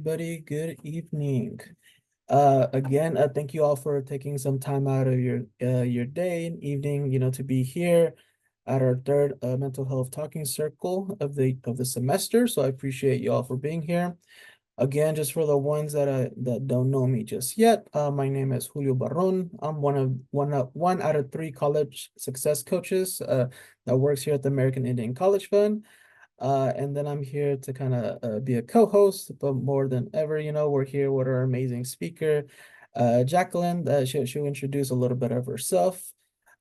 everybody. Good evening. Again, thank you all for taking some time out of your day and evening, to be here at our third mental health talking circle of the semester. So I appreciate you all for being here. Again, just for the ones that don't know me just yet, my name is Julio Barron. I'm one out of three college success coaches that works here at the American Indian College Fund. And then I'm here to kind of be a co-host, but more than ever, we're here with our amazing speaker, Jacqueline. She'll introduce a little bit of herself.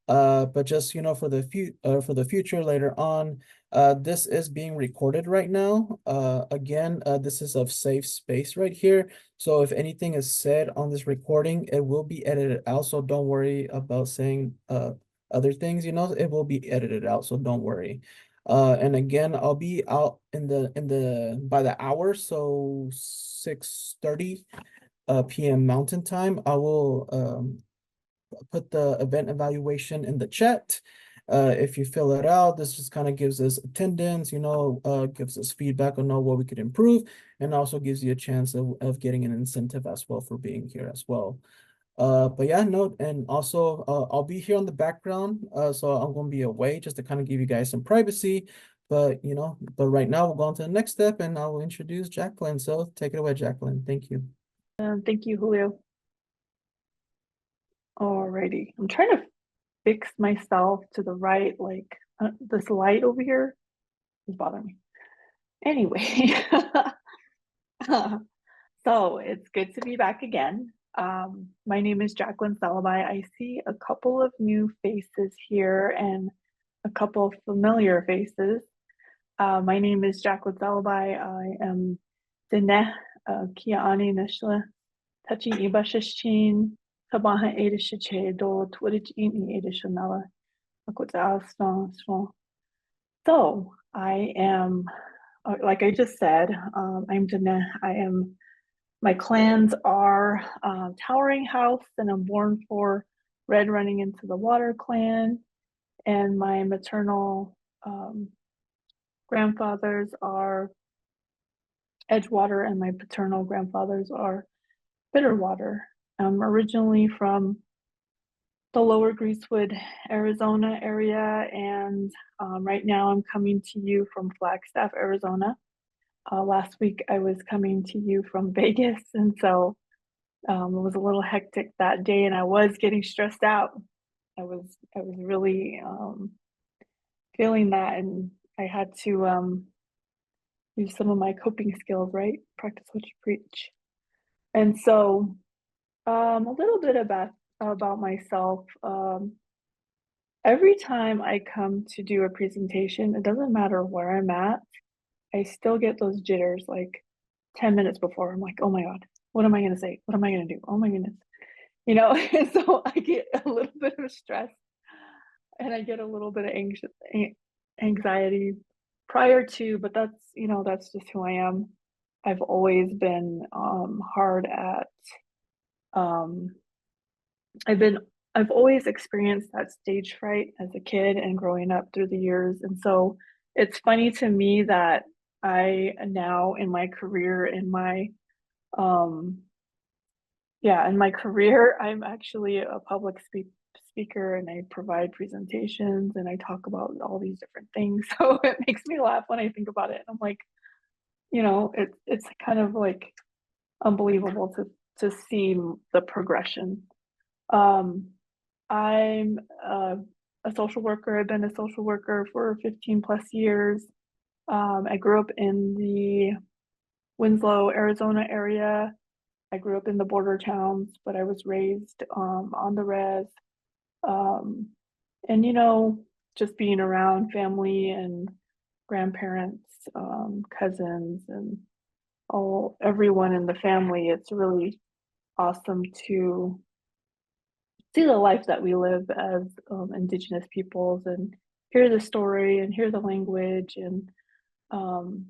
But just for the future later on, this is being recorded right now. Again, this is a safe space right here. So if anything is said on this recording, it will be edited out. So don't worry about saying other things. It will be edited out. So don't worry. And again, I'll be out by the hour, so 6:30 p.m. Mountain Time. I will put the event evaluation in the chat. If you fill it out, this just kind of gives us attendance, gives us feedback on what we could improve, and also gives you a chance of getting an incentive as well for being here as well. But yeah, no, and also I'll be here on the background, so I'm gonna be away just to kind of give you guys some privacy. But right now we'll go on to the next step, and I will introduce Jacqueline. So take it away, Jacqueline. Thank you. Thank you, Julio. Alrighty, I'm trying to fix myself to the right, like this light over here is bothering me. Anyway, so it's good to be back again. My name is Jacelyn Salabye. I see a couple of new faces here and a couple of familiar faces. My name is Jacelyn Salabye. I am Dineh Kiani Nishla Touching Ibashishchin Sabaha Edishiche Do Twitch Ini Edishanala. So I am, like I just said, I'm Dineh. My clans are Towering House, and I'm born for Red Running into the Water clan. And my maternal grandfathers are Edgewater, and my paternal grandfathers are Bitterwater. I'm originally from the Lower Greasewood, Arizona area, and right now I'm coming to you from Flagstaff, Arizona. Last week I was coming to you from Vegas, and so it was a little hectic that day, and I was getting stressed out. I was really feeling that, and I had to use some of my coping skills, right? Practice what you preach. And so a little bit about myself. Every time I come to do a presentation, it doesn't matter where I'm at, I still get those jitters like 10 minutes before. I'm like, oh my God, what am I going to say? What am I going to do? Oh my goodness. And so I get a little bit of stress and I get a little bit of anxiety prior to, but that's just who I am. I've always been hard at um, I've always experienced that stage fright as a kid and growing up through the years. And so it's funny to me that I now in my career, um in my career, I'm actually a public speaker, and I provide presentations and I talk about all these different things. So it makes me laugh when I think about it. And I'm like, it's kind of like unbelievable to see the progression. Um, I'm a social worker. I've been a social worker for 15 plus years. I grew up in the Winslow, Arizona area. I grew up in the border towns, but I was raised on the res. Um, and just being around family and grandparents, cousins, and everyone in the family, it's really awesome to see the life that we live as Indigenous peoples and hear the story and hear the language. And um,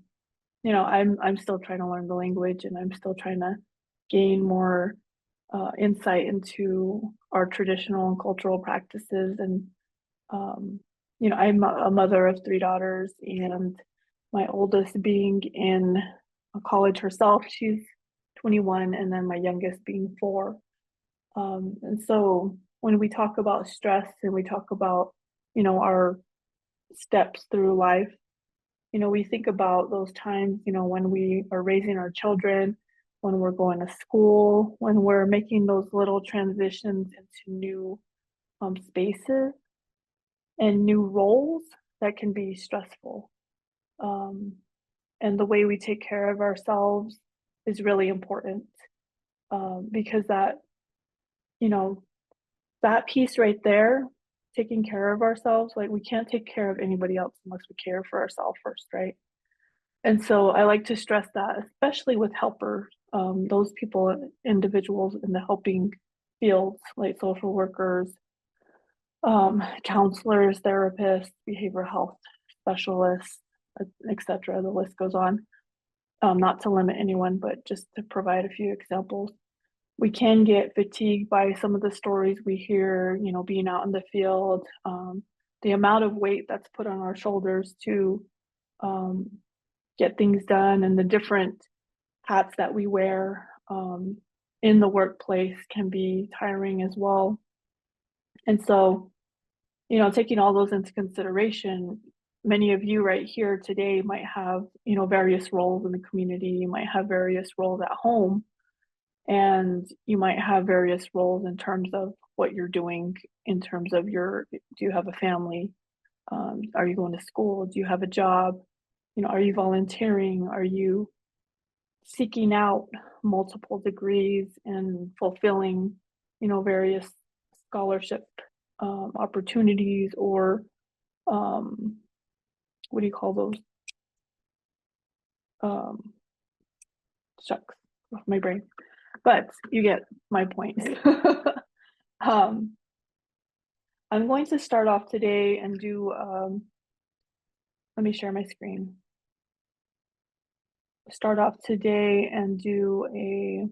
I'm still trying to learn the language, and I'm still trying to gain more insight into our traditional and cultural practices. And I'm a mother of three daughters, and my oldest being in college herself, she's 21, and then my youngest being 4. And so when we talk about stress and we talk about, our steps through life, we think about those times, when we are raising our children, when we're going to school, when we're making those little transitions into new spaces and new roles that can be stressful. Um, and the way we take care of ourselves is really important, because you know, that piece right there, taking care of ourselves, like we can't take care of anybody else unless we care for ourselves first, right? And so I like to stress that, especially with helpers, those people, individuals in the helping fields, like social workers, counselors, therapists, behavioral health specialists, etc. The list goes on. Not to limit anyone, but just to provide a few examples. We can get fatigued by some of the stories we hear, being out in the field, the amount of weight that's put on our shoulders to um, get things done, and the different hats that we wear in the workplace can be tiring as well. And so, taking all those into consideration, many of you right here today might have, various roles in the community. You might have various roles at home, and you might have various roles in terms of what you're doing in terms of do you have a family? Are you going to school? Do you have a job? Are you volunteering? Are you seeking out multiple degrees and fulfilling, various scholarship opportunities, or um, what do you call those? Um, Shucks, off my brain. But you get my point. um, I'm going to start off today and do, let me share my screen. Start off today and do a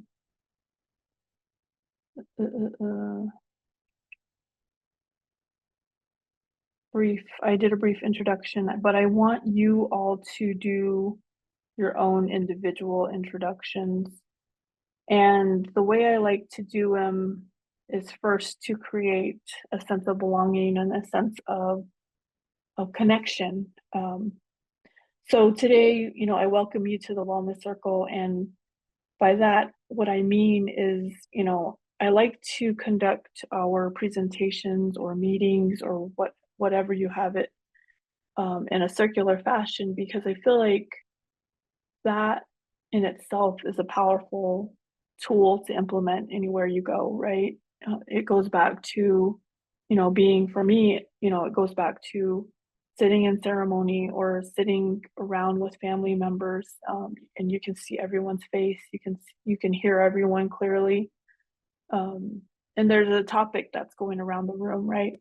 I did a brief introduction, but I want you all to do your own individual introductions. And the way I like to do them is first to create a sense of belonging and a sense of connection. So today, I welcome you to the Wellness Circle. And by that, what I mean is, I like to conduct our presentations or meetings or whatever you have it, in a circular fashion, because I feel like that in itself is a powerful tool to implement anywhere you go, right? It goes back to, being for me, it goes back to sitting in ceremony or sitting around with family members, and you can see everyone's face, you can hear everyone clearly, and there's a topic that's going around the room, right?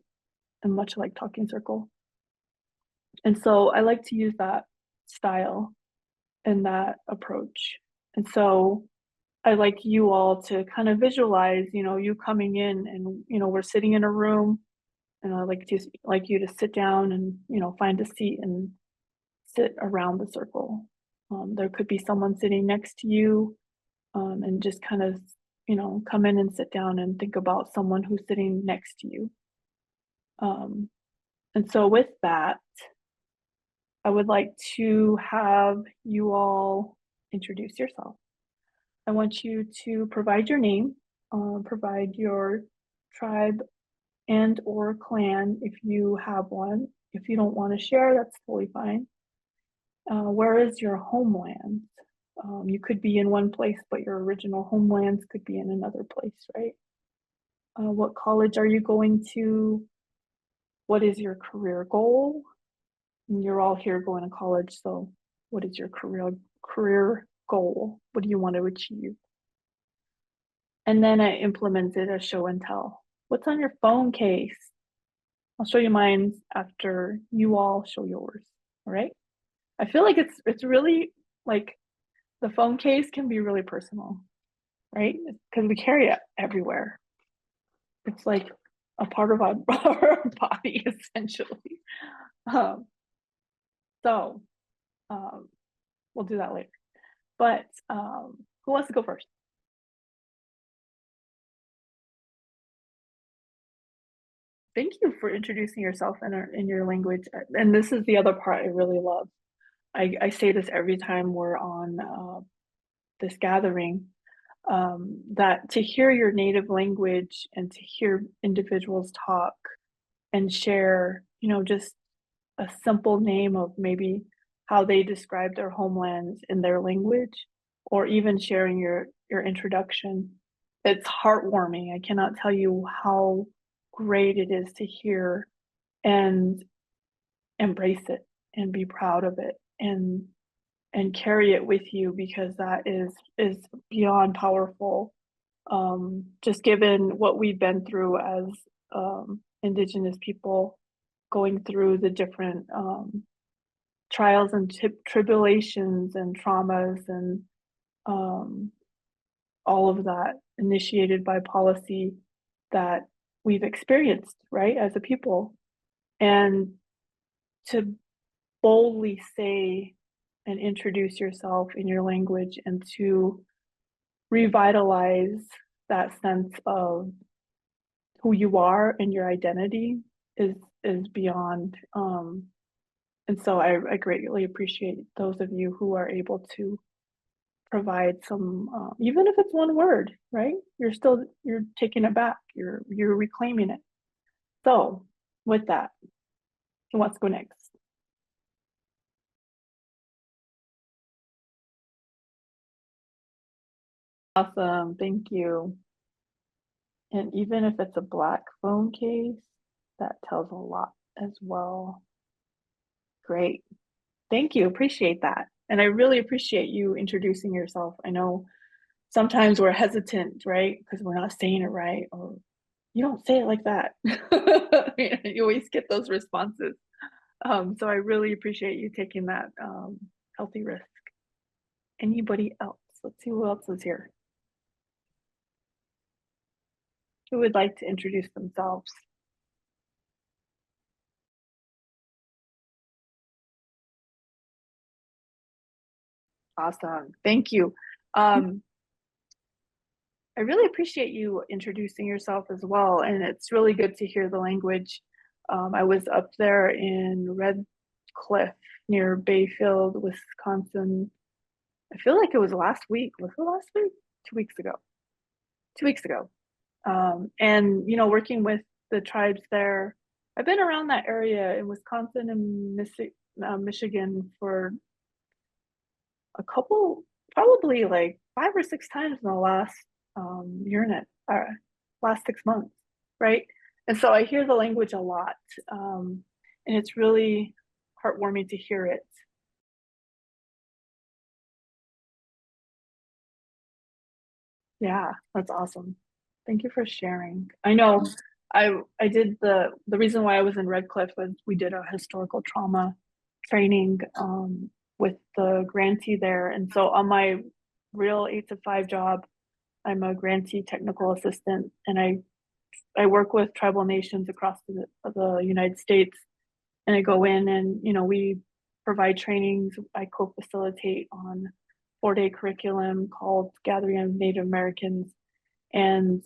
And much like talking circle. And so I like to use that style and that approach. And so I like you all to kind of visualize, you coming in and, we're sitting in a room, and I like you to sit down and, find a seat and sit around the circle. There could be someone sitting next to you, and just kind of, come in and sit down and think about someone who's sitting next to you. And so with that, I would like to have you all introduce yourself. I want you to provide your name, provide your tribe and or clan if you have one. If you don't want to share, that's totally fine. Where is your homeland? You could be in one place, but your original homelands could be in another place, right? What college are you going to? What is your career goal? And you're all here going to college, so what is your career goal? What do you want to achieve? And then I implemented a show and tell. What's on your phone case? I'll show you mine after you all show yours. All right. I feel like it's really like the phone case can be really personal, right? Because we carry it everywhere. It's like a part of our body, essentially. Um, so we'll do that later. But who wants to go first? thank you for introducing yourself in your language. And this is the other part I really love. I say this every time we're on this gathering, that to hear your native language and to hear individuals talk and share, just a simple name of maybe how they describe their homelands in their language, or even sharing your introduction. It's heartwarming. I cannot tell you how great it is to hear and embrace it and be proud of it and carry it with you, because that is beyond powerful. Just given what we've been through as Indigenous people, going through the different trials and tribulations and traumas and um, all of that initiated by policy that we've experienced, right, as a people. And to boldly say and introduce yourself in your language and to revitalize that sense of who you are and your identity is beyond. And so I greatly appreciate those of you who are able to provide some, even if it's one word, right? You're taking it back. You're reclaiming it. So with that, who wants to go next? Awesome, thank you. And even if it's a black phone case, that tells a lot as well. Great. Thank you. Appreciate that. And I really appreciate you introducing yourself. I know sometimes we're hesitant, right? Because we're not saying it right, or you don't say it like that. You always get those responses. So I really appreciate you taking that healthy risk. Anybody else? Let's see who else is here. Who would like to introduce themselves? Awesome. Thank you. I really appreciate you introducing yourself as well. And it's really good to hear the language. I was up there in Red Cliff near Bayfield, Wisconsin. I feel like it was last week. Was it last week? 2 weeks ago. 2 weeks ago. And, working with the tribes there, I've been around that area in Wisconsin and Michigan for a couple, probably like 5 or 6 times in the last year and last 6 months, right? And so I hear the language a lot, and it's really heartwarming to hear it. Yeah, that's awesome. Thank you for sharing. I know I did the reason why I was in Red Cliff was we did a historical trauma training with the grantee there. And so on my real 8 to 5 job, I'm a grantee technical assistant, and I work with tribal nations across the United States. And I go in and, we provide trainings. I co-facilitate on 4-day curriculum called Gathering of Native Americans. And,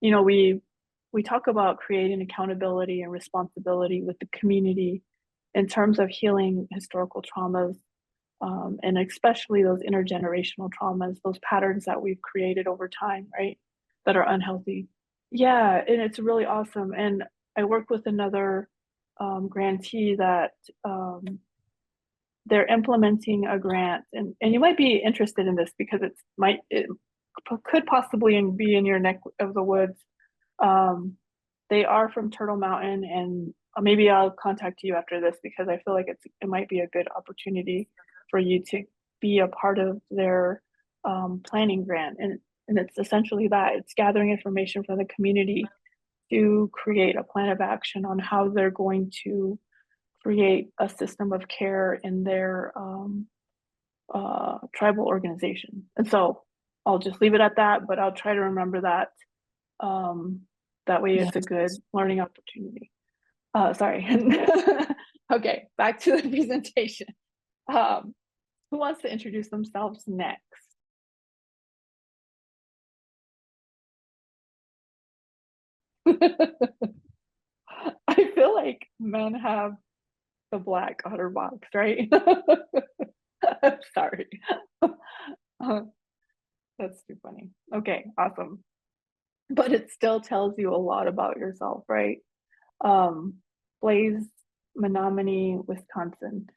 we talk about creating accountability and responsibility with the community in terms of healing historical traumas, and especially those intergenerational traumas, those patterns that we've created over time, right, that are unhealthy. Yeah, and it's really awesome. And I work with another grantee that they're implementing a grant, and you might be interested in this because it could possibly be in your neck of the woods. Um, they are from Turtle Mountain, and maybe I'll contact you after this because I feel like it might be a good opportunity for you to be a part of their planning grant. And it's essentially that it's gathering information from the community to create a plan of action on how they're going to create a system of care in their tribal organization. And so I'll just leave it at that, but I'll try to remember that. That way it's a good learning opportunity. Sorry. Okay, back to the presentation. Who wants to introduce themselves next? I feel like men have the black OtterBox, right? I'm sorry. Uh, That's too funny. Okay, awesome. But it still tells you a lot about yourself, right? Um, Blaze, Menominee, Wisconsin.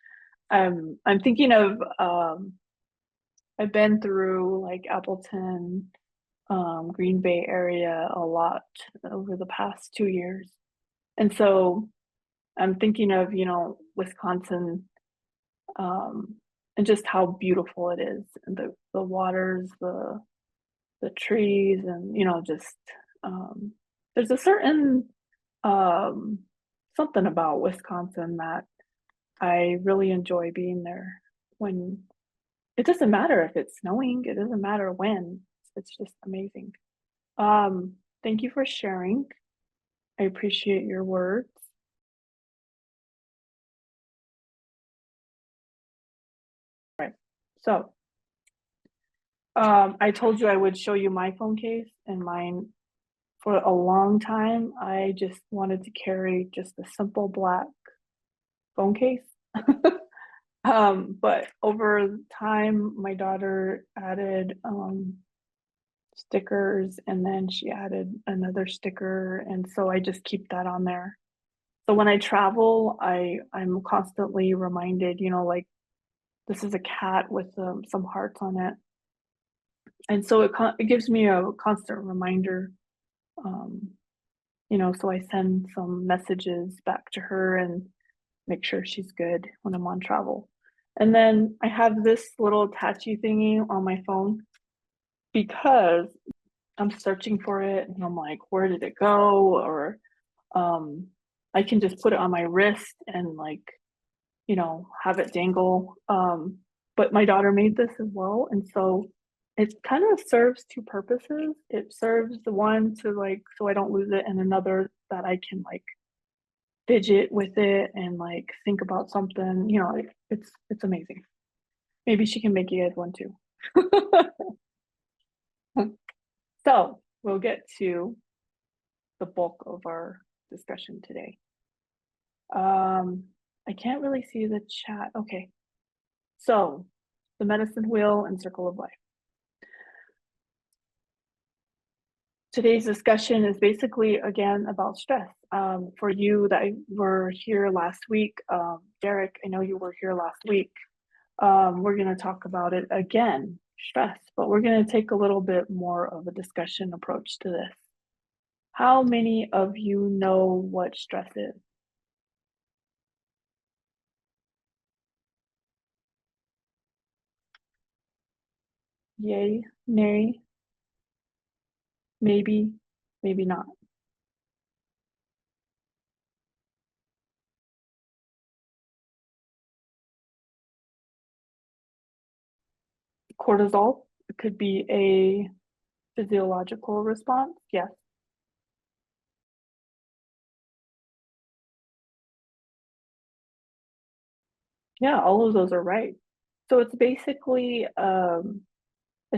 I'm thinking of I've been through like Appleton, Green Bay area a lot over the past 2 years. And so I'm thinking of, Wisconsin, um, and just how beautiful it is, and the waters, the trees, and just um, there's a certain um, something about Wisconsin that I really enjoy being there. When it doesn't matter if it's snowing, it doesn't matter when. It's just amazing. Thank you for sharing. I appreciate your words. Right. So, I told you I would show you my phone case, and mine for a long time. I just wanted to carry just a simple black phone case. But over time, my daughter added stickers, and then she added another sticker, and so I just keep that on there. So when I travel, I'm constantly reminded, like this is a cat with some hearts on it, and so it gives me a constant reminder. Um, so I send some messages back to her and make sure she's good when I'm on travel. And then I have this little attachy thingy on my phone because I'm searching for it and I'm like, where did it go? Or um, I can just put it on my wrist and like, have it dangle. But my daughter made this as well. And so it kind of serves two purposes. It serves the one to like, so I don't lose it, and another that I can like fidget with it and like think about something. It's amazing. Maybe she can make you guys one too. So we'll get to the bulk of our discussion today. I can't really see the chat. Okay. So the medicine wheel and circle of life. Today's discussion is basically again about stress. For you that were here last week, Derek, I know you were here last week. We're going to talk about it again, stress, but we're going to take a little bit more of a discussion approach to this. How many of you know what stress is? Yay, nay, maybe, maybe not. Cortisol, it could be a physiological response. Yes. Yeah, all of those are right. So it's basically a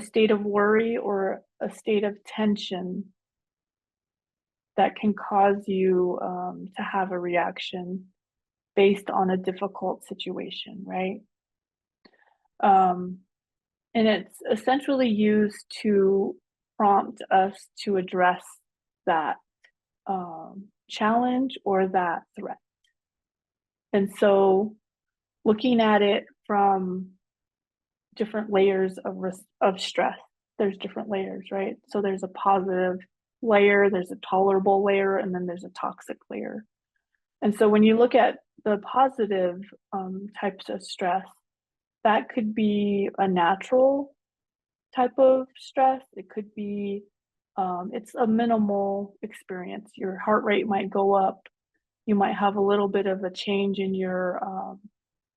state of worry or a state of tension that can cause you to have a reaction based on a difficult situation, right? Um, and it's essentially used to prompt us to address that challenge or that threat. And so, looking at it from different layers of stress, there's different layers, right? So there's a positive layer, there's a tolerable layer, and then there's a toxic layer. And so when you look at the positive types of stress, that could be a natural type of stress. It could be it's a minimal experience. Your heart rate might go up. You might have a little bit of a change in your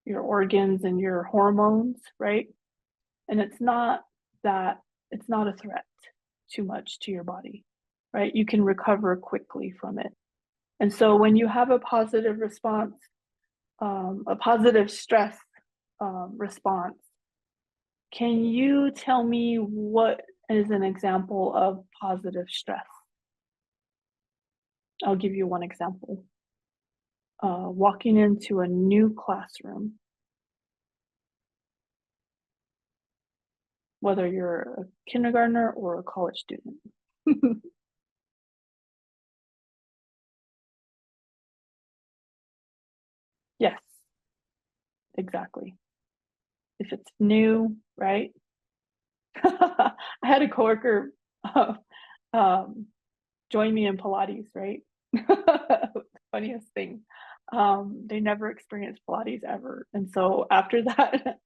organs and your hormones, right? And it's not a threat too much to your body, right? You can recover quickly from it. And so when you have a positive response, a positive stress response, can you tell me what is an example of positive stress? I'll give you one example. walking into a new classroom, whether you're a kindergartner or a college student. Yes, exactly. If it's new, right? I had a coworker um, join me in Pilates, right? Funniest thing. They never experienced Pilates ever. And so after that,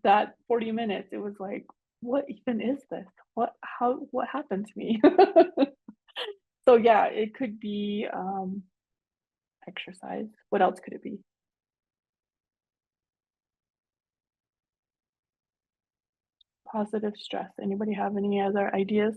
that 40 minutes, it was like, what even is this? What happened to me? So yeah, it could be exercise. What else could it be? Positive stress. Anybody have any other ideas?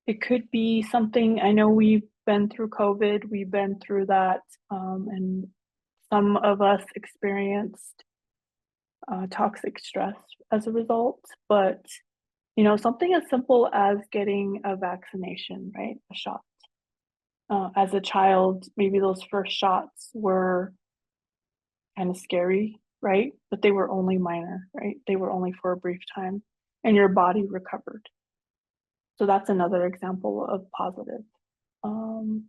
It could be something, I know we've been through COVID, we've been through that, and some of us experienced toxic stress as a result. But something as simple as getting a vaccination, right? A shot. As a child, maybe those first shots were kind of scary, right? But they were only minor, right? They were only for a brief time, and your body recovered. So that's another example of positive. Um,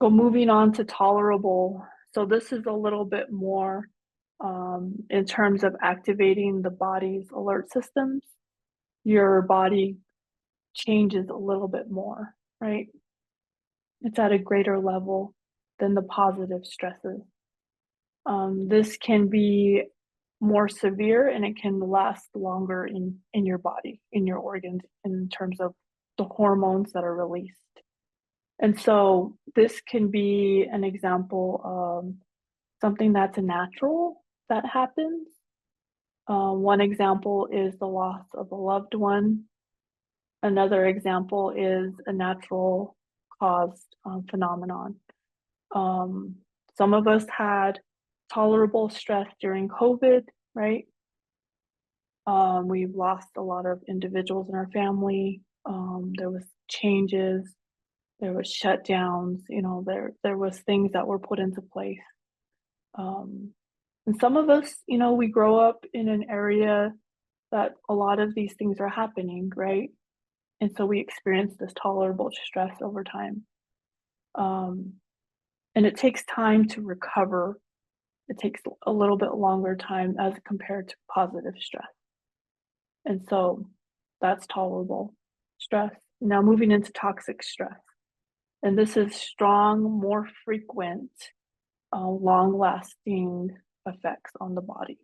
Go moving on to tolerable. So this is a little bit more in terms of activating the body's alert systems. Your body changes a little bit more, right? It's at a greater level than the positive stresses. This can be more severe and it can last longer in your body, in your organs, in terms of the hormones that are released. And so this can be an example of something that's a natural that happens. One example is the loss of a loved one. Another example is a natural caused phenomenon. Um, some of us had tolerable stress during COVID, right? We've lost a lot of individuals in our family. There was changes, there was shutdowns, there was things that were put into place. Um, and some of us, we grow up in an area that a lot of these things are happening, right? And so we experience this tolerable stress over time. Um, and it takes time to recover. It takes a little bit longer time as compared to positive stress. And so that's tolerable stress. Now moving into toxic stress. And this is strong, more frequent, long lasting effects on the body.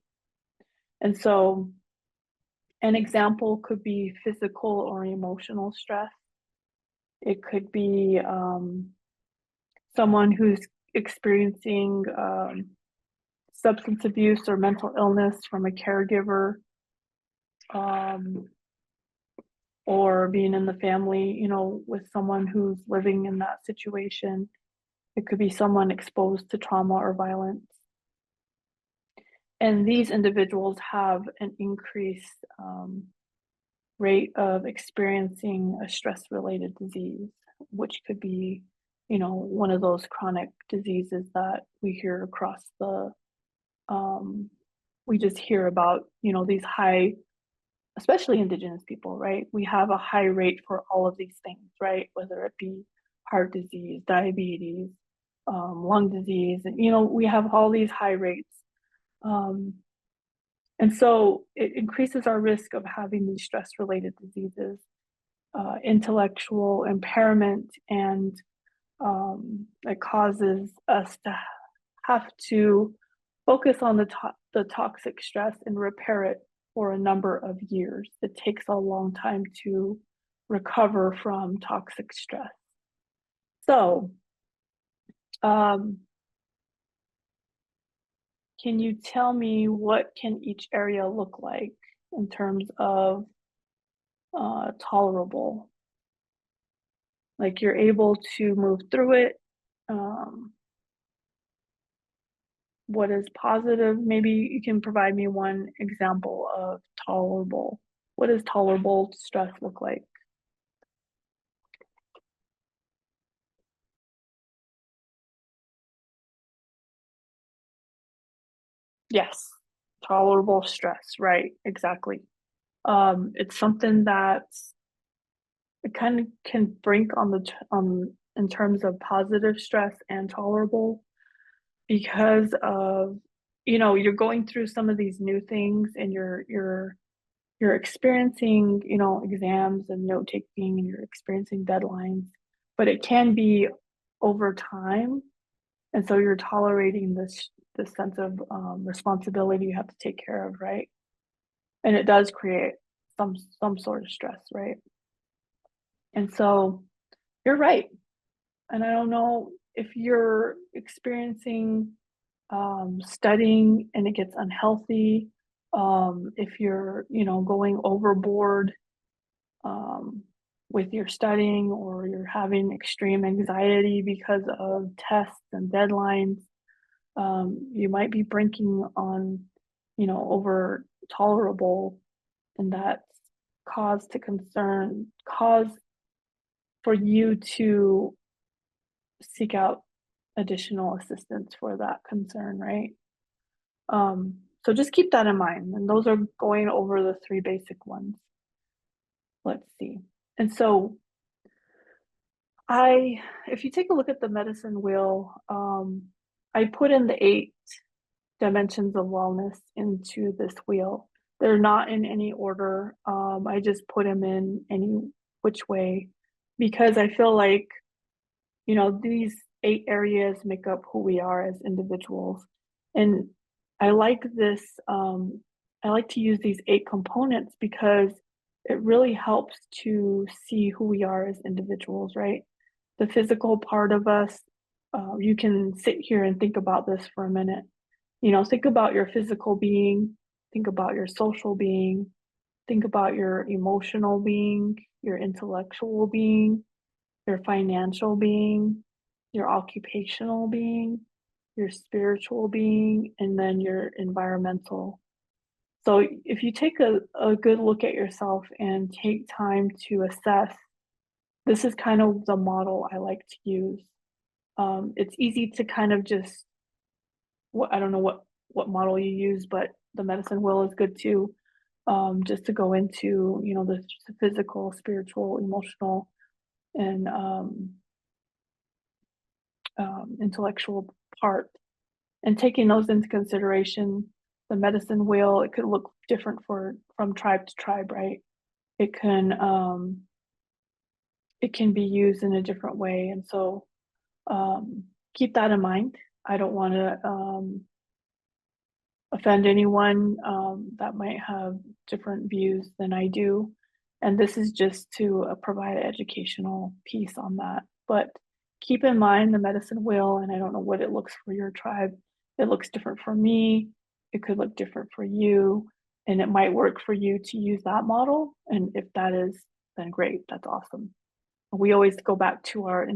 And so an example could be physical or emotional stress. It could be someone who's experiencing substance abuse or mental illness from a caregiver, um, or being in the family, with someone who's living in that situation. It could be someone exposed to trauma or violence. And these individuals have an increased rate of experiencing a stress related disease, which could be, one of those chronic diseases that we hear across um, we just hear about, these high, especially indigenous people, right? We have a high rate for all of these things, right? Whether it be heart disease, diabetes, lung disease, and, we have all these high rates. Um, and so it increases our risk of having these stress related diseases, intellectual impairment, and it causes us to have to focus on the toxic stress and repair it for a number of years. It takes a long time to recover from toxic stress. So, um, can you tell me what can each area look like in terms of tolerable? Like you're able to move through it. Um, what is positive? Maybe you can provide me one example of tolerable. What does tolerable stress look like? Yes. Tolerable stress, right? Exactly. It's something that it kind of can bring on in terms of positive stress and tolerable because of you're going through some of these new things and you're experiencing exams and note taking and you're experiencing deadlines, but it can be over time, and so you're tolerating this sense of responsibility you have to take care of, right? And it does create some sort of stress, right? And so you're right. And I don't know if you're experiencing studying and it gets unhealthy, if you're, going overboard um, with your studying or you're having extreme anxiety because of tests and deadlines, you might be brinking on, over tolerable, and that's cause for you to seek out additional assistance for that concern, right? So just keep that in mind. And those are going over the three basic ones. Let's see. And so if you take a look at the medicine wheel, I put in the 8 dimensions of wellness into this wheel. They're not in any order. I just put them in any which way because I feel like these 8 areas make up who we are as individuals. And I like this, I like to use these 8 components because it really helps to see who we are as individuals, right? The physical part of us, you can sit here and think about this for a minute. Think about your physical being, think about your social being, think about your emotional being, your intellectual being, your financial being, your occupational being, your spiritual being, and then your environmental. So if you take a good look at yourself and take time to assess, this is kind of the model I like to use. It's easy to kind of just, I don't know what model you use, but the medicine wheel is good too. Just to go into, the physical, spiritual, emotional, and intellectual part, and taking those into consideration. The medicine wheel, it could look different from tribe to tribe, right? it can um it can be used in a different way, and so keep that in mind. I don't want to offend anyone that might have different views than I do. And this is just to provide an educational piece on that. But keep in mind the medicine wheel, and I don't know what it looks for your tribe. It looks different for me. It could look different for you. And it might work for you to use that model. And if that is, then great, that's awesome. We always go back to our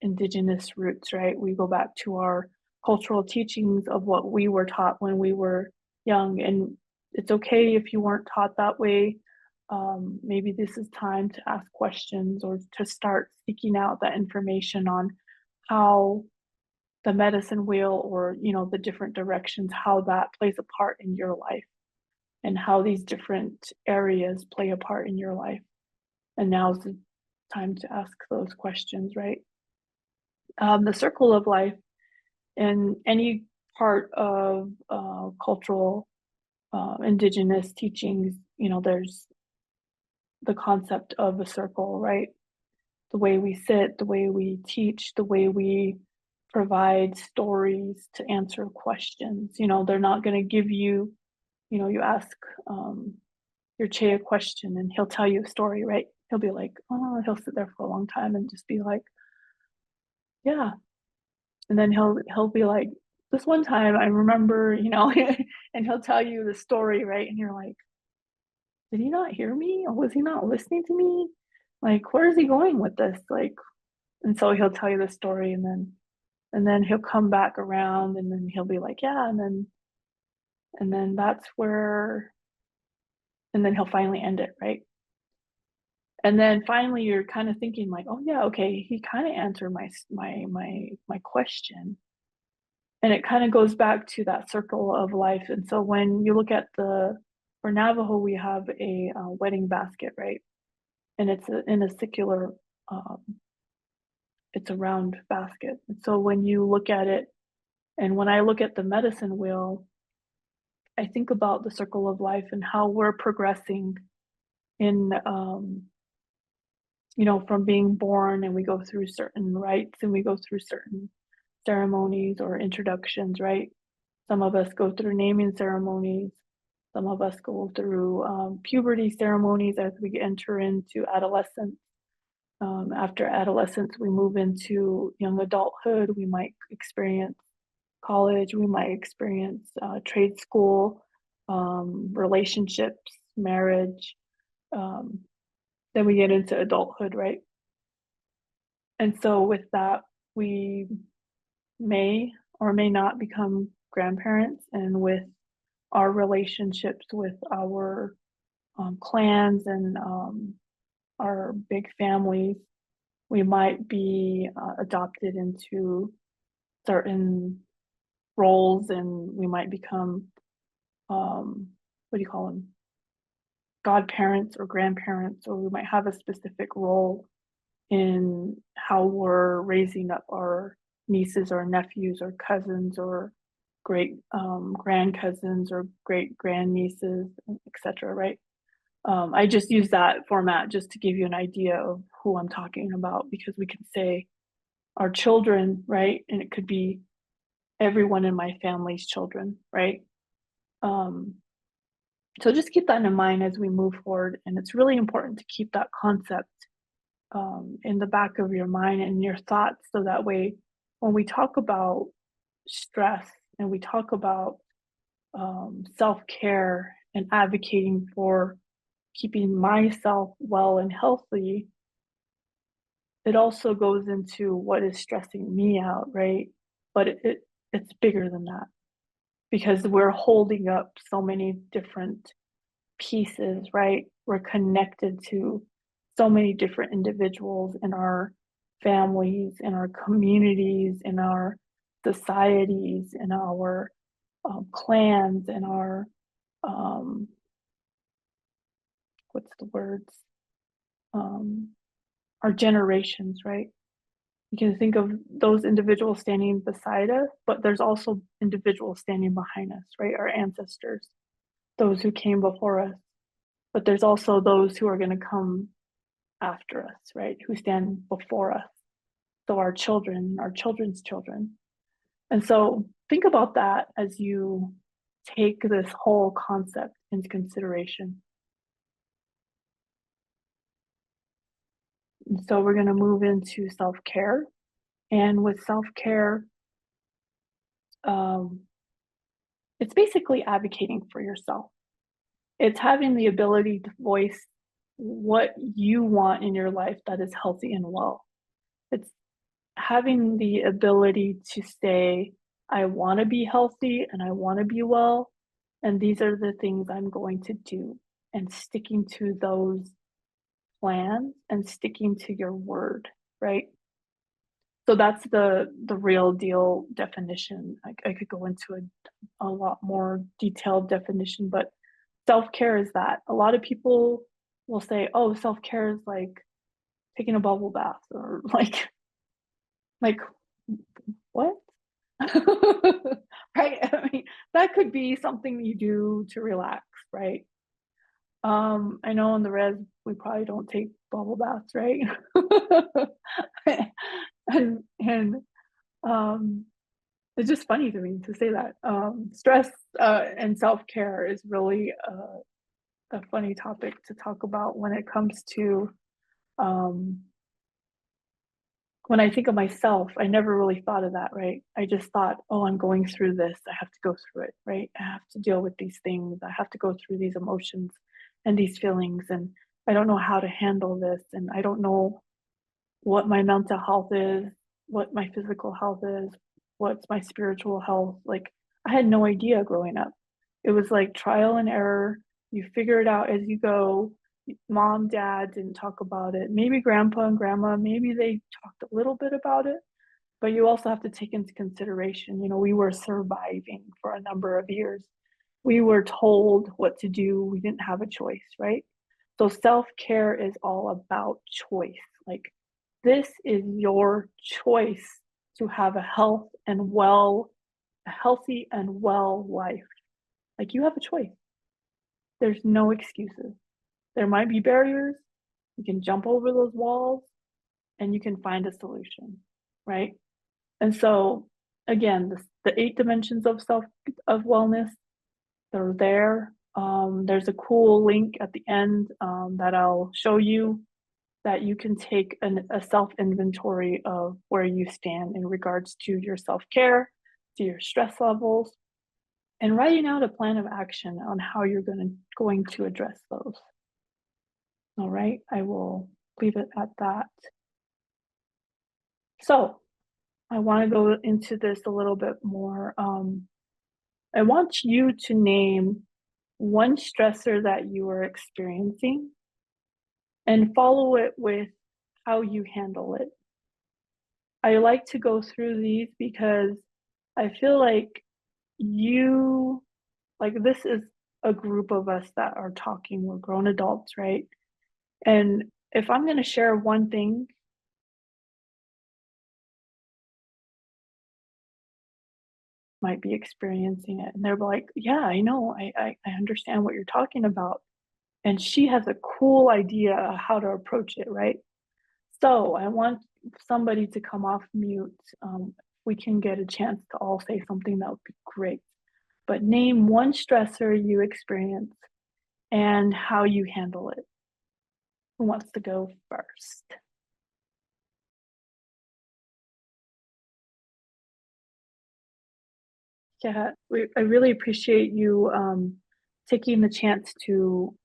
indigenous roots, right? We go back to our cultural teachings of what we were taught when we were young. And it's okay if you weren't taught that way. Maybe this is time to ask questions or to start seeking out that information on how the medicine wheel, or the different directions, how that plays a part in your life, and how these different areas play a part in your life. And now's the time to ask those questions, right? The circle of life in any part of cultural indigenous teachings, there's the concept of a circle, right? The way we sit, the way we teach, the way we provide stories to answer questions. They're not going to give you, you ask your Che a question and he'll tell you a story, right? He'll be like, oh, he'll sit there for a long time and just be like, yeah. And then he'll be like, this one time I remember, and he'll tell you the story, right? And you're like, did he not hear me? Or was he not listening to me? Like, where is he going with this? Like, and so he'll tell you the story, and then he'll come back around, and then he'll be like, yeah, and then that's where, and then he'll finally end it, right? And then finally you're kind of thinking like, oh yeah, okay, he kind of answered my question. And it kind of goes back to that circle of life. And so when you look at for Navajo, we have a wedding basket, right? And it's in a circular, um, it's a round basket. And so when you look at it, and when I look at the medicine wheel, I think about the circle of life and how we're progressing in, from being born, and we go through certain rites and we go through certain ceremonies or introductions, right? Some of us go through naming ceremonies. Some of us go through puberty ceremonies as we enter into adolescence. After adolescence, we move into young adulthood. We might experience college. We might experience trade school, relationships, marriage. Um, then we get into adulthood, right? And so with that, we may or may not become grandparents, and with our relationships with our clans and our big families, we might be adopted into certain roles, and we might become, what do you call them, godparents or grandparents, or we might have a specific role in how we're raising up our nieces or nephews or cousins or great grand cousins or great grandnieces, etc. Right? I just use that format just to give you an idea of who I'm talking about, because we can say our children, right? And it could be everyone in my family's children, right? Um, so just keep that in mind as we move forward. And it's really important to keep that concept in the back of your mind and your thoughts. So that way, when we talk about stress and we talk about self care and advocating for keeping myself well and healthy, it also goes into what is stressing me out, right? But it's bigger than that, because we're holding up so many different pieces, right? We're connected to so many different individuals in our families, in our communities, in our societies, in our clans, in our um, what's the words? Um, our generations, right? You can think of those individuals standing beside us, but there's also individuals standing behind us, right? Our ancestors, those who came before us. But there's also those who are going to come after us, right? Who stand before us. So our children, our children's children. And so think about that as you take this whole concept into consideration. And so we're going to move into self care. And with self care, um, it's basically advocating for yourself. It's having the ability to voice what you want in your life that is healthy and well. It's having the ability to say, I want to be healthy and I want to be well, and these are the things I'm going to do, and sticking to those plans and sticking to your word, right? So that's the real deal definition. I could go into a lot more detailed definition, but self-care is that. A lot of people will say, oh, self-care is like taking a bubble bath, or like what? Right? I mean, that could be something you do to relax, right? I know in the res we probably don't take bubble baths, right? And um it's just funny to me to say that. Stress and self-care is really a funny topic to talk about when it comes to um when I think of myself. I never really thought of that, right? I just thought, oh, I'm going through this. I have to go through it, right? I have to deal with these things. I have to go through these emotions and these feelings. And I don't know how to handle this. And I don't know what my mental health is, what my physical health is, what's my spiritual health. Like, I had no idea growing up. It was like trial and error. You figure it out as you go. Mom, dad didn't talk about it. Maybe grandpa and grandma, maybe they talked a little bit about it, but you also have to take into consideration, we were surviving for a number of years. We were told what to do. We didn't have a choice, right? So self-care is all about choice. Like this is your choice to have a healthy and well life. Like you have a choice. There's no excuses. There might be barriers. You can jump over those walls and you can find a solution, right? And so again, the 8 dimensions of wellness, they're there. There's a cool link at the end that I'll show you that you can take a self inventory of where you stand in regards to your self care, to your stress levels, and writing out a plan of action on how you're going to address those. All right, I will leave it at that. So I want to go into this a little bit more. I want you to name one stressor that you are experiencing and follow it with how you handle it. I like to go through these because I feel like you, like, this is a group of us that are talking. We're grown adults, right? And if I'm going to share one thing, might be experiencing it, and they're like, "Yeah, I know. I understand what you're talking about." And she has a cool idea of how to approach it, right? So I want somebody to come off mute. We can get a chance to all say something, that would be great. But name one stressor you experience and how you handle it. Who wants to go first? Yeah, I really appreciate you taking the chance to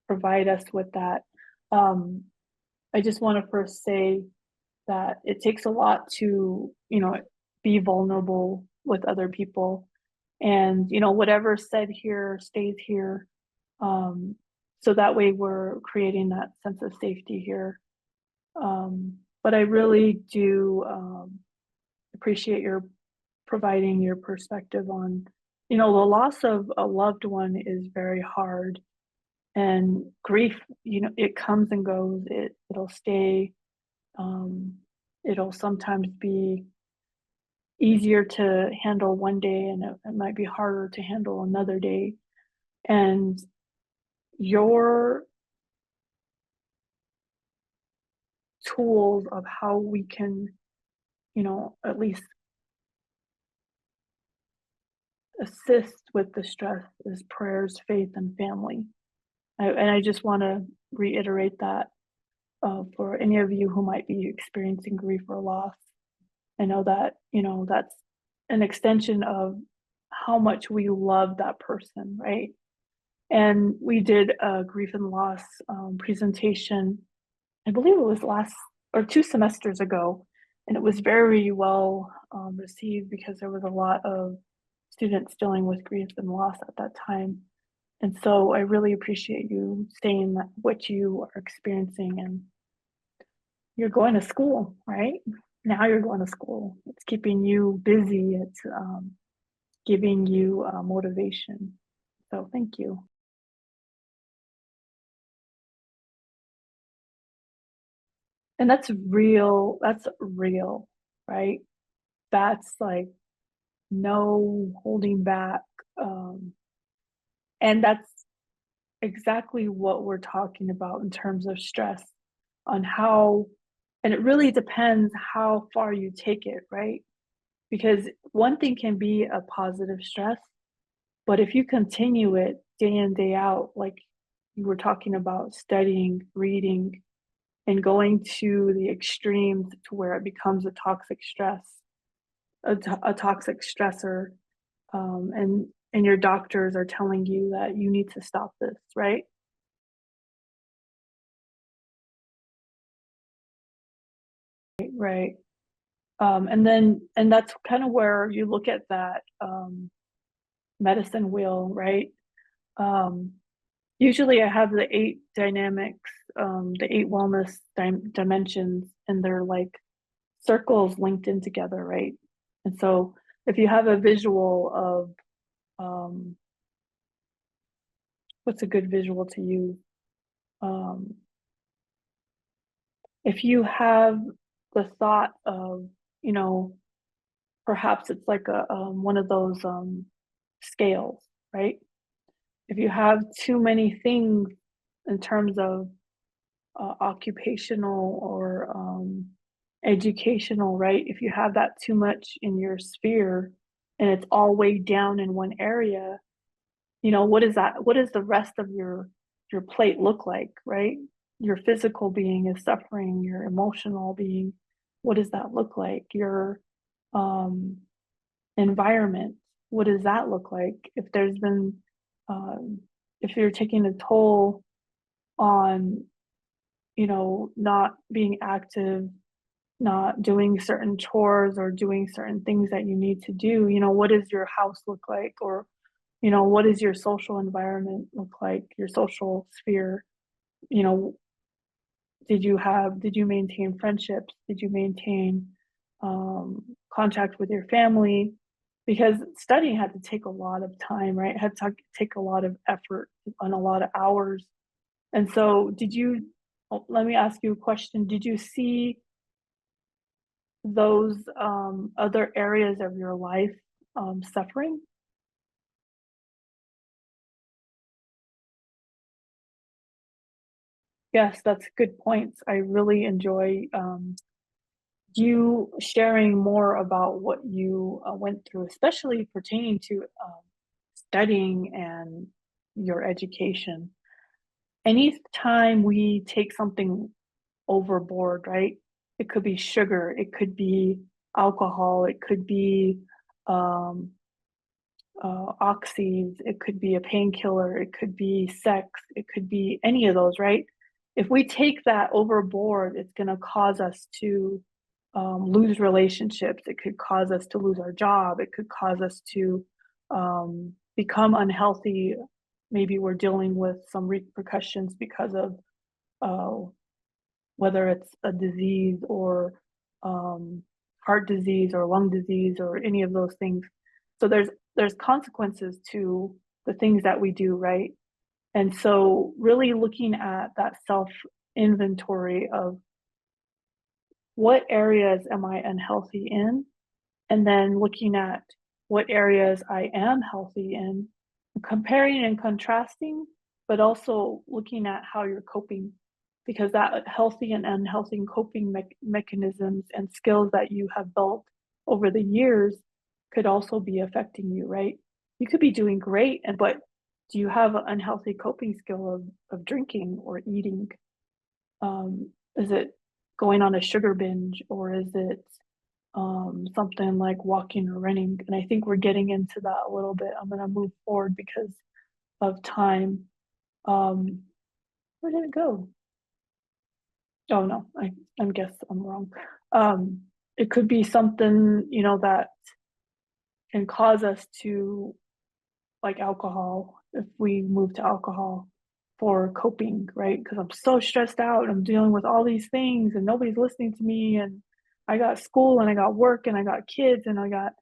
provide us with that. Um, I just want to first say that it takes a lot to, be vulnerable with other people. And, whatever's said here stays here. Um, so that way we're creating that sense of safety here. But I really do appreciate your providing your perspective on, the loss of a loved one is very hard. And grief, it comes and goes. It'll stay. Um, it'll sometimes be easier to handle one day and it might be harder to handle another day. And your tools of how we can, at least assist with the stress is prayers, faith, and family. And I just want to reiterate that for any of you who might be experiencing grief or loss. I know that, that's an extension of how much we love that person, right? And we did a grief and loss presentation, I believe it was last or 2 semesters ago, and it was very well received because there was a lot of students dealing with grief and loss at that time. And so I really appreciate you saying that what you are experiencing, and you're going to school, right? Now you're going to school. It's keeping you busy. It's giving you motivation. So thank you. And that's real. That's real, right? That's like no holding back. Um, and that's exactly what we're talking about in terms of stress on how, and it really depends how far you take it, right? Because one thing can be a positive stress, but if you continue it day in, day out, like you were talking about studying, reading, and going to the extremes to where it becomes a toxic stress, a toxic stressor, and your doctors are telling you that you need to stop this, right? Right. And that's kind of where you look at that medicine wheel, right? Um, Usually, I have the 8 dynamics, the 8 wellness dimensions, and they're like circles linked in together, right? And so if you have a visual of um, what's a good visual to use? Um, if you have the thought of, you know, perhaps it's like a one of those scales, right? If you have too many things in terms of occupational or educational, right? If you have that too much in your sphere and it's all weighed down in one area, you know, what is that? What does the rest of your plate look like, right? Your physical being is suffering, your emotional being, what does that look like? Your um environment, what does that look like? If there's been if you're taking a toll on, you know, not being active, not doing certain chores or doing certain things that you need to do, you know, what does your house look like? Or, you know, what does your social environment look like? Your social sphere, you know, did you maintain friendships? Did you maintain contact with your family? Because studying had to take a lot of time, right? It had to take a lot of effort and a lot of hours. And so, let me ask you a question. Did you see those other areas of your life suffering? Yes, that's good points. I really enjoy you sharing more about what you went through, especially pertaining to studying and your education. Anytime we take something overboard, right? It could be sugar, it could be alcohol, it could be um, oxys, it could be a painkiller, it could be sex, it could be any of those, right? If we take that overboard, it's going to cause us to lose relationships. It could cause us to lose our job. It could cause us to become unhealthy. Maybe we're dealing with some repercussions because of uh, whether it's a disease or um, heart disease or lung disease or any of those things. So there's consequences to the things that we do, right? And so really looking at that self inventory of what areas am I unhealthy in, and then looking at what areas I am healthy in, comparing and contrasting, but also looking at how you're coping, because that healthy and unhealthy coping mechanisms and skills that you have built over the years could also be affecting you, right? You could be doing great, and but do you have an unhealthy coping skill of drinking or eating? Is it going on a sugar binge, or is it something like walking or running? And I think we're getting into that a little bit. I'm gonna move forward because of time. Um, where did it go? Oh no, I guess I'm wrong. Um, it could be something, you know, that can cause us to, like alcohol, if we move to alcohol for coping, right? Because I'm so stressed out. I'm dealing with all these things and nobody's listening to me. And I got school and I got work and I got kids and I got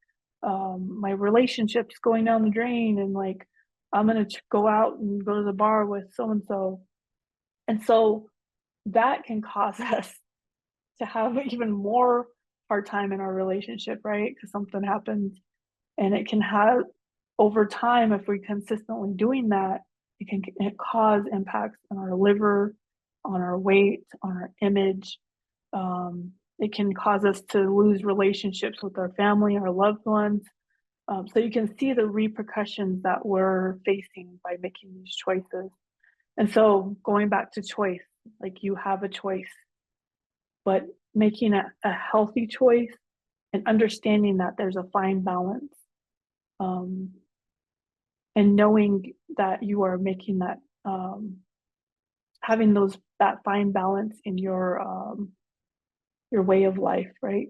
my relationships going down the drain. And like, I'm going to go out and go to the bar with so and so. And so that can cause us to have even more hard time in our relationship, right? Because something happened and it can have over time, if we're consistently doing that, it cause impacts on our liver, on our weight, on our image. It can cause us to lose relationships with our family, our loved ones. So you can see the repercussions that we're facing by making these choices. And so going back to choice, like you have a choice, but making a healthy choice and understanding that there's a fine balance. Um, and knowing that you are making that having those that fine balance in your way of life, right?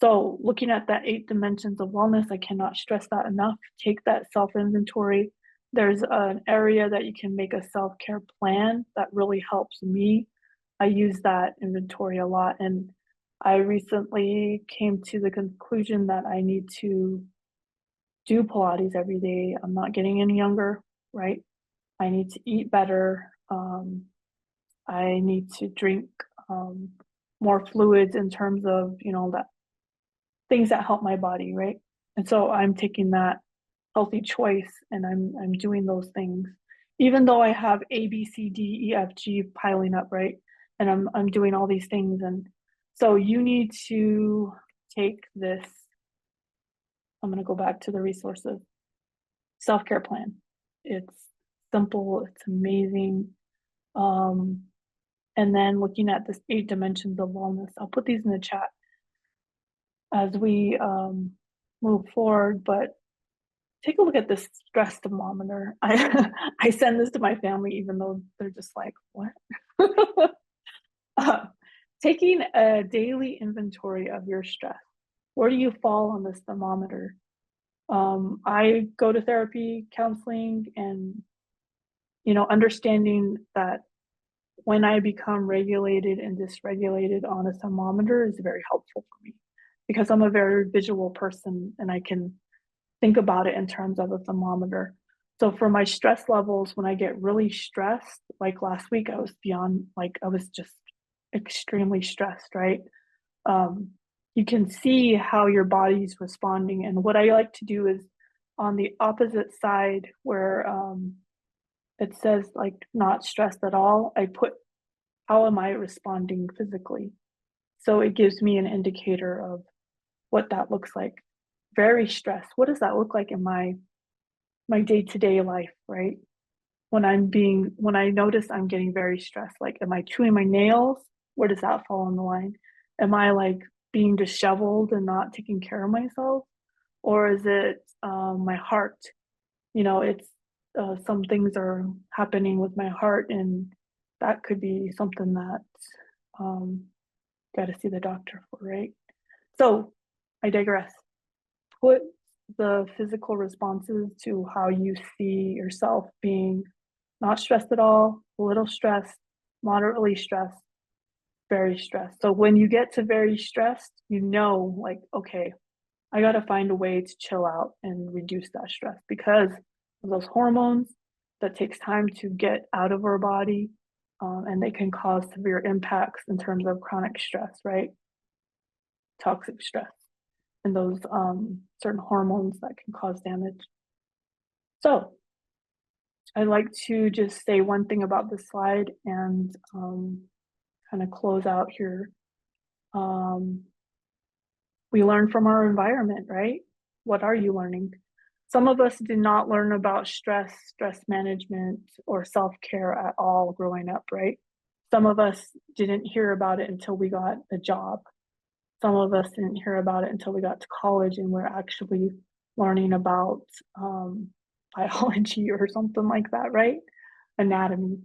So looking at that 8 dimensions of wellness, I cannot stress that enough. Take that self inventory. There's an area that you can make a self-care plan that really helps me. I use that inventory a lot, and I recently came to the conclusion that I need to do Pilates every day. I'm not getting any younger, right? I need to eat better. I need to drink um, more fluids in terms of, that things that help my body, right? And so I'm taking that healthy choice and I'm doing those things. Even though I have A, B, C, D, E, F, G piling up, right? And I'm doing all these things. And so you need to take this. I'm gonna go back to the resources. Self-care plan. It's simple, it's amazing. Um, and then looking at this 8 dimensions of wellness. I'll put these in the chat as we move forward, but take a look at this stress thermometer. I send this to my family, even though they're just like, what? uh, Taking a daily inventory of your stress. Where do you fall on this thermometer? I go to therapy, counseling, and understanding that when I become regulated and dysregulated on a thermometer is very helpful for me because I'm a very visual person and I can think about it in terms of a thermometer. So for my stress levels, when I get really stressed, like last week, I was beyond, like, I was just extremely stressed, right? Um, you can see how your body's responding. And what I like to do is on the opposite side where it says like not stressed at all, I put how am I responding physically? So it gives me an indicator of what that looks like. Very stressed. What does that look like in my day-to-day life, right? When I notice I'm getting very stressed, like am I chewing my nails? Where does that fall on the line? Am I like being disheveled and not taking care of myself? Or is it my heart? It's some things are happening with my heart, and that could be something that um, got to see the doctor for, right? So I digress. Put the physical responses to how you see yourself being not stressed at all, a little stressed, moderately stressed, very stressed. So when you get to very stressed, like, okay, I got to find a way to chill out and reduce that stress because of those hormones that takes time to get out of our body. And they can cause severe impacts in terms of chronic stress, right? Toxic stress and those certain hormones that can cause damage. So I'd like to just say one thing about this slide and kind of close out here. Um, we learn from our environment, right? What are you learning? Some of us did not learn about stress management, or self care at all growing up, right? Some of us didn't hear about it until we got a job. Some of us didn't hear about it until we got to college and we're actually learning about biology or something like that, right? Anatomy.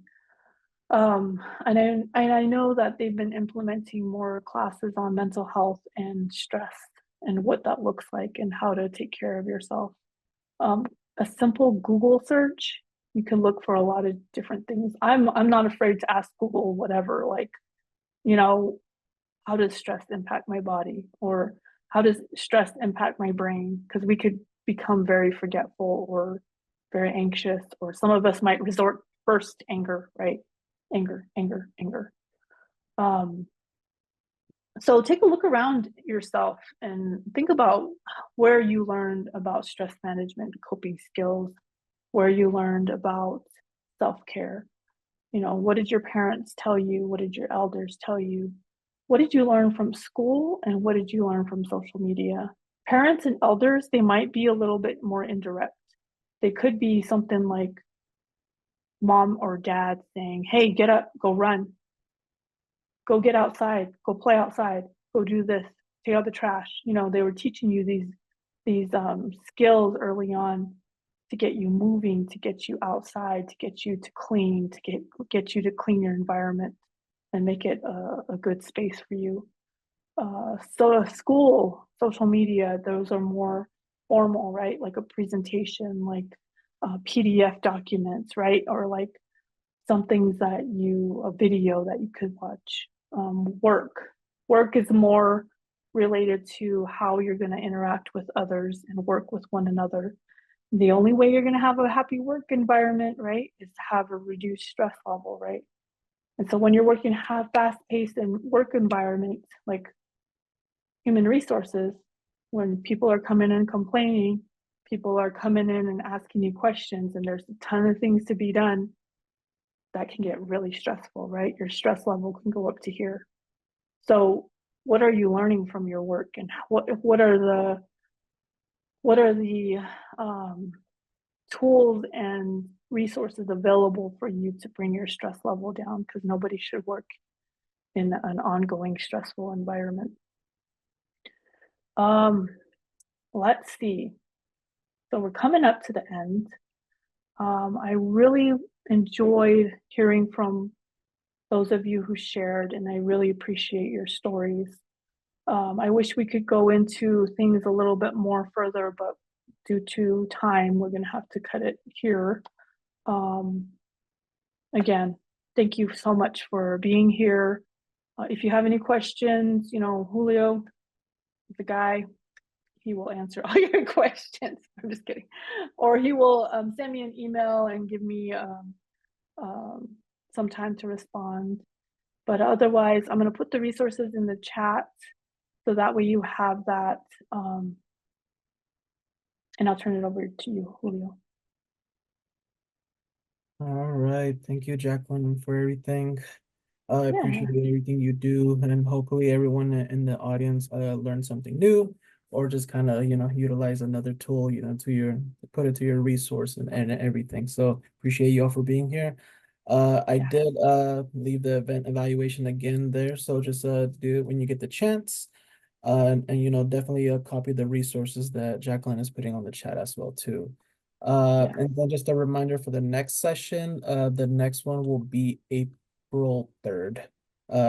And I know that they've been implementing more classes on mental health and stress and what that looks like and how to take care of yourself. Um, a simple Google search, you can look for a lot of different things. I'm not afraid to ask Google whatever, like, you know, how does stress impact my body, or how does stress impact my brain? Because we could become very forgetful or very anxious, or some of us might resort first to anger, right? Anger, anger, anger. Um, so take a look around yourself and think about where you learned about stress management, coping skills, where you learned about self-care. What did your parents tell you? What did your elders tell you? What did you learn from school and what did you learn from social media? Parents and elders, they might be a little bit more indirect. They could be something like mom or dad saying, hey, get up, go run, go get outside, go play outside, go do this, take out the trash. They were teaching you these skills early on to get you moving, to get you outside, to get you to clean, to get you to clean your environment and make it a good space for you. So school, social media, those are more formal, right? Like a presentation, like PDF documents, right? Or like some things a video that you could watch. Work. Work is more related to how you're going to interact with others and work with one another. The only way you're going to have a happy work environment, right, is to have a reduced stress level, right? And so when you're working fast paced and work environments like human resources, when people are coming in complaining, people are coming in and asking you questions, and there's a ton of things to be done, that can get really stressful, right? Your stress level can go up to here. So, what are you learning from your work, and what are the um, tools and resources available for you to bring your stress level down? Because nobody should work in an ongoing stressful environment. Um, let's see. So we're coming up to the end. I really enjoyed hearing from those of you who shared, and I really appreciate your stories. I wish we could go into things a little bit more further, but due to time, we're going to have to cut it here. Um, again, thank you so much for being here. If you have any questions, Julio, the guy, he will answer all your questions. I'm just kidding. Or he will send me an email and give me um, some time to respond. But otherwise, I'm going to put the resources in the chat so that way you have that. And I'll turn it over to you, Julio. All right. Thank you, Jacqueline, for everything. I Yeah, appreciate everything you do, and hopefully everyone in the audience learned something new, or just kind of utilize another tool to your put it to your resource and everything. So appreciate you all for being here. I yeah, did leave the event evaluation again there, so just do it when you get the chance. And definitely copy the resources that Jacqueline is putting on the chat as well too. yeah. And then just a reminder for the next session, the next one will be April 3rd.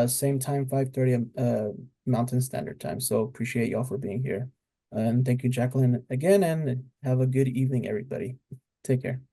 Same time, 5:30 Mountain Standard Time. So appreciate y'all for being here. And thank you, Jacqueline, again, and have a good evening, everybody. Take care.